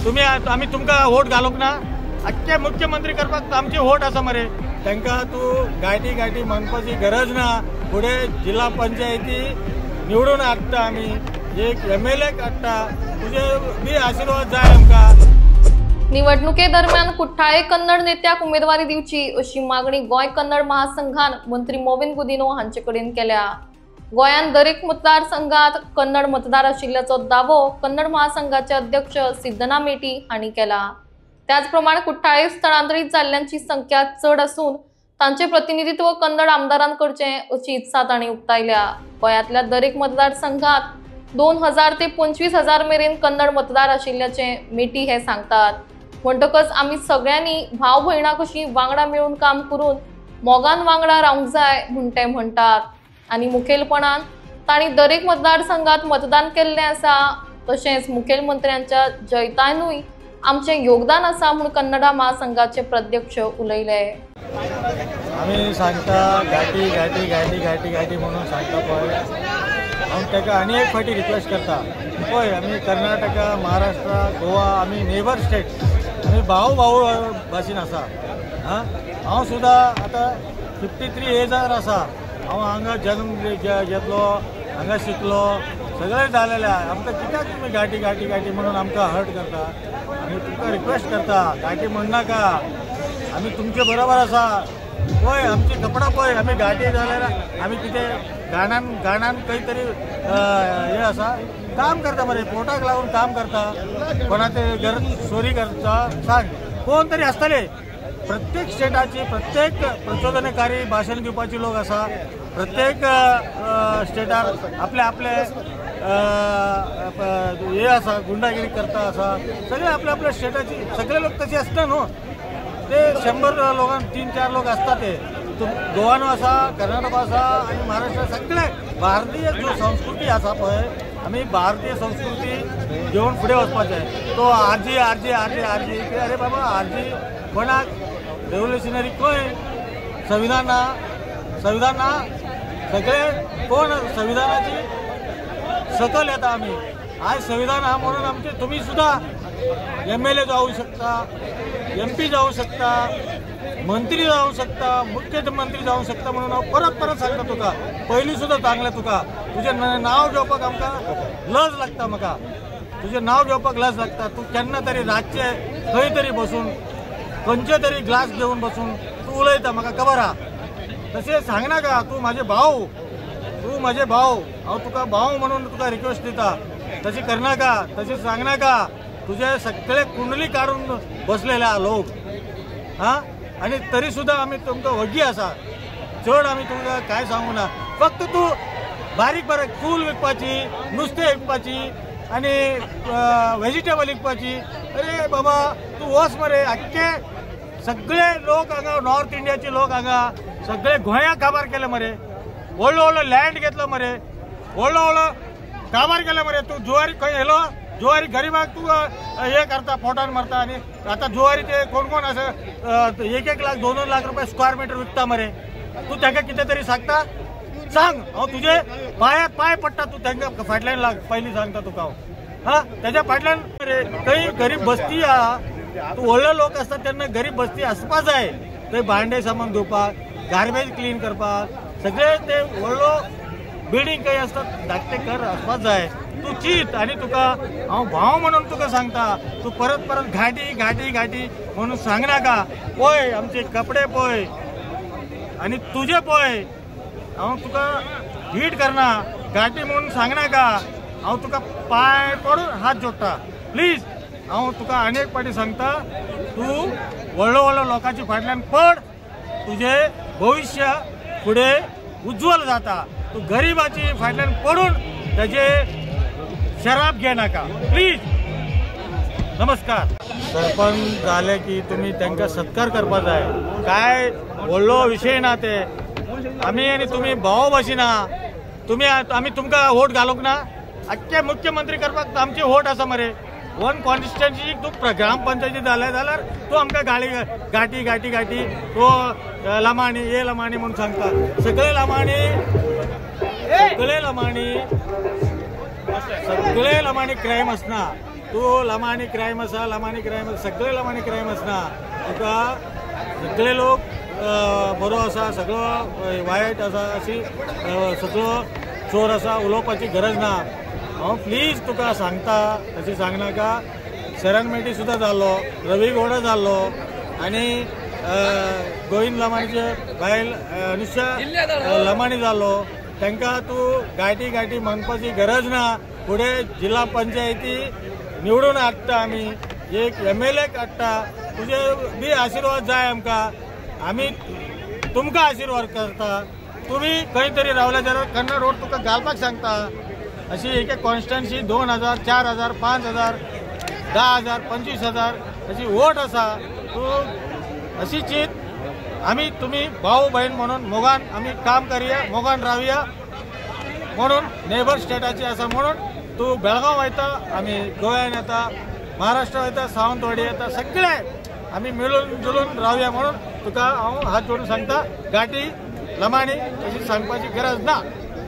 तुम्ही आम्ही तुमका वोट घालूक ना अख्खे मुख्यमंत्री करपाक आमची वोट आसा मरे तांकां तू गाठी गाठी म्हणपाची गरज ना। पुढे जिल्हा पंचायती निवडून हाडटा आमी एक MLA काडटा तुझे बी आशीर्वाद जाय आमकां। निवडणुके दरम्यान कुठ्ठाळे कन्नड नेत्याक उमेदवारी दिवची अशी मागणी गोय कन्नड महासंघान मंत्री मोविन गुदिनो हांचे कडेन केल्या। गोयान दरेक मतदारसंघात कन्नड मतदार आशिल्ल्याचो दावो कन्नड महासंघाचे अध्यक्ष सिद्धना मेटी हांणी केला। त्याचप्रमाणे कुठ्ठाळे स्थलांतरीत जाल्ल्यांची संख्या चड असून तांचे प्रतिनिधित्व कन्नड आमदारांकडचे अशी इत्सा तांणी उक्तायल्या। गोयातल्या दरेक मतदारसंघात 2000 ते 25,000 मेरेन कन्नड मतदार आशिल्ल्याचे मेटी हे सांगतात। म्हणटकच आम्ही सगळ्यांनी भाव भयणां कशी वांगडा मिळून काम करून मोगान वांगडा रावंक जाय म्हूण ते म्हणटात। आनी मुखेलपणान तांणी दरेक मतदारसंघात मतदान केल्लें आसा तशेंच मुखेलमंत्र्यांच्या जैतानूय आमचें योगदान आसा म्हूण कन्नडा महासंघाचे प्रध्यक्ष उलयले। आम्ही सांगता गाठी गाठी गाठी गाठी गाठी म्हणून सांगता पळय हांव ताका आनी एक फावटी रिक्वेस्ट करता पळय आमी कर्नाटका महाराष्ट्र गोवा आमी नेबर स्टेट आमी भाऊ भाऊ भाशेन आसा। हांव सुद्दां आतां 53 एजार आसा। हांव हांगा जन्म घेतलो हांगा शिकलो सगळें जालेलें आमकां कित्याक तुमी गाठी गाठी गाठी म्हणून आमकां हर्ट करता। आमी तुमकां रिक्वेस्ट करता गाठी म्हणनाका आमी तुमचे बरोबर आसा। पळय आमची कपडा पळय आमी गाठी जाल्यार आमी कितें गाणान खंय तरी हे आसा काम करता मरे पोटाक लागून काम करता कोणाचे घर चोरी करता सांग कोण तरी आसतले। प्रत्येक स्टेटाची प्रत्येक प्रचोदनकारी भाषण दिवपाची लोक आसा। प्रत्येक स्टेटार आपले आपले हे आसा गुंडागिरी करता आसा सगळे आपल्या आपल्या स्टेटाची सगळे लोक तसे आसता न्हू ते 100 लोकांक 3-4 लोक असतात ते गोवानो आसा कर्नाटक आसा आणि महाराष्ट्र सगळे भारतीय जो संस्कृती आसा पळय आमी भारतीय संस्कृती घेवन फुडें वचपाचें। तो आरजी आरजी आरजी आरजी अरे बाबा आरजी कोणाक रेव्होल्युशनरी खंय संविधान ना सगळे कोण संविधानाची सकल येता आमी आज संविधान हा म्हणून आमचे तुम्ही सुद्धा MLA जाऊ शकता MP जाऊ शकता मंत्री जाऊ शकता मुख्यमंत्री जाऊ शकता म्हणून हांव परत सांगता तुका पयलीं सुद्धा सांगलें तुका तुजें नांव घेवपाक आमकां लज लागता म्हाका तुजें नांव घेवपाक लज लागता। तूं केन्ना तरी रातचे खंय तरी बसून खंयचे तरी ग्लास घेवन बसून तूं उलयता म्हाका खबर आहा। तशें सांगनाका तूं म्हाजे भाव हांव तुका भाव म्हणून तुका रिक्वेस्ट दिता तशी करनाका तशें सांगनाका। तुझे सगळे कुंडली काढून बसलेले लोक आणि तरी सुद्धा आम्ही तुमकां वगी आसा चड आम्ही तुमकां काय सांगू ना। फक्त तू बारीक फूल विकपाची नुस्तें विकपाची आणि व्हेजिटेबल विकपाची अरे बाबा तू वच मरे आख्खे सगळे लोक हांगा नॉर्थ इंडियाचे लोक हांगा सगळे गोंयाक काबार केले मरे व्हडलो लँड घेतलो मरे व्हडलो काबार केले मरे। तू जुवारी खंय येलो जुवारी गरीबाक तू हे करता पोटान मारता आणि आता जुवारी ते कोण असं 1-1 लाख 2-2 लाख रुपये स्क्वेअर मीटर विकता मरे तू तांकां कितें तरी सांगता सांग हांव तुजे पायात पाय पडटा तू तांकां फाटल्यान लाग पयलीं सांगता तुका हांव तेज्या फाटल्यान मरे थंय गरीब बस्ती आहा तू व्हडले लोक आसता तेन्ना गरीब बस्ती आसपा जाय थंय भांडे सामान धुवपाक गार्बेज क्लीन करपाक सगळे ते व्हडलो बिल्डिंग काही असतात धाकटे घर आसपाक जाय। तू चित आणि तुका हांव भाव म्हणून तुका सांगता तू परत घाटी घाटी घाटी म्हणून सांगनाका। पळय आमचे कपडे पळय आणि तुझे पळय हांव तुका हीट करना घाटी म्हणून सांगनाका। हांव तुका पाय पडून हात जोडटा प्लीज हांव तुका आनी एक फावटी सांगता तू व्हडलो लोकांची फाटल्यान पड तुझे भविष्य फुडें उज्ज्वल जाता। तू गरीबाची फाटल्यान पडून ताजे शराब घे नाका प्लीज। नमस्कार। सरपंच झाले की तुम्ही त्यांना सत्कार करपा जाय काय व्हडलो विषय ना ते आम्ही आणि तुम्ही भाव भाशीना तुम्ही आम्ही तुमकां वोट घालूंक ना अख्खे मुख्यमंत्री करपाक आमची वोट आसा मरे। 1 कॉन्स्टिट्युएन्सी तू ग्रामपंचायती जाले जाल्यार तू आमकां गाठी गाठी गाठी तो लमाणी हे लमाणी म्हणून सांगता सगळे लमाणी क्राईम असना तू लमानी क्रायम आसा लमानी क्रायम सगळे लमानी क्रायम आसना तुका सगळे लोक बरो आसा सगळो वायट आसा अशी सगळो चोर आसा उलोवपाची गरज ना हांव प्लीज तुका सांगता तशी सांगनाका शरण मेटी सुद्दां जाल्लो रवी गौडा जाल्लो आनी गोविंद लमाणीचे बायल अनुष्या लमाणी जाल्लो तांकां तूं गायटी गायटी म्हणपाची गरज ना फुडें जिल्हा पंचायती निवडून हाडटा आमी एक MLA हाडटा तुजे बी आशिर्वाद जाय आमकां आमी तुमकां आशिर्वाद करता तुम्ही खंय तरी रावल्या जाल्यार कन्नड वोट तुका घालपाक सांगता अशी एक एक कॉन्स्टिट्युएन्सी 2000 4000 5000 10,000 25,000 अशी वोट आसा तूं अशी चित आमी तुम्ही भाऊ बहीण म्हणून मोगान आमी काम करया मोगान रावया म्हणून नेबर स्टेटाची आसा म्हणून तूं बेळगांव वयता आमी गोंयान येता महाराष्ट्र वयता सावंतवाडी येता सगळे आमी मिळून जुळून रावया म्हणून तुका हांव हात जोडून सांगता गाठी लमाणी अशी सांगपाची गरज ना.